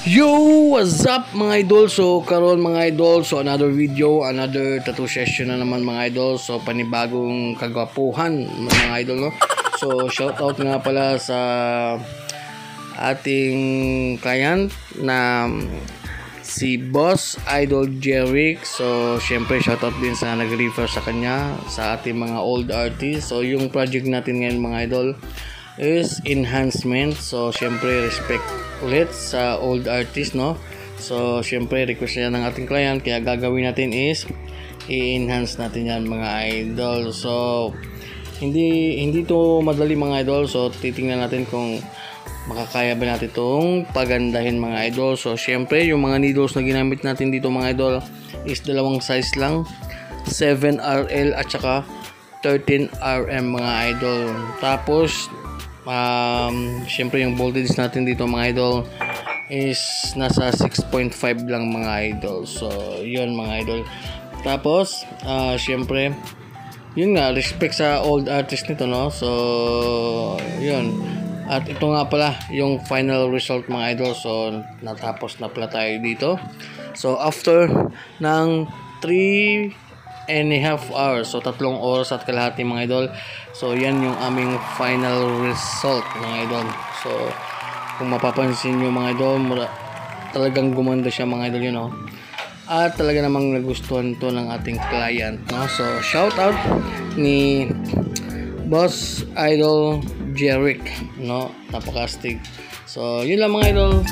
Yo! What's up mga idol? So karon mga idol, so another video, another tattoo session na naman mga idol. So panibagong kagwapuhan mga idol, no? So shout out nga pala sa ating client na si Boss Idol Jeric. So syempre shout out din sa nag-refer sa kanya, sa ating mga old artists. So yung project natin ngayon mga idol is enhancement. So syempre respect ulit sa old artist, no? So syempre request niya ng ating client, kaya gagawin natin is i-enhance natin yan mga idol. So hindi to madali mga idol. So titingnan natin kung makakaya ba natin itong pagandahin mga idol. So syempre yung mga needles na ginamit natin dito mga idol is dalawang size lang, 7RL at saka 13RM mga idol. Tapos syempre yung voltage natin dito mga idol is nasa 6.5 lang mga idol. So yun mga idol. Tapos syempre yun nga, respect sa old artist nito, no? So yun. At ito nga pala yung final result mga idol. So natapos na pala tayo dito. So after ng 3.5 hours, so 3 oras at kalahati mga idol. So yan yung aming final result mga idol. So kung mapapansin nyo mga idol, talagang gumanda siya mga idol, yun, no? At talaga namang nagustuhan to ng ating client, no? So shout out ni Boss Idol Jeric, no? Napakastig. So yun lang mga idol.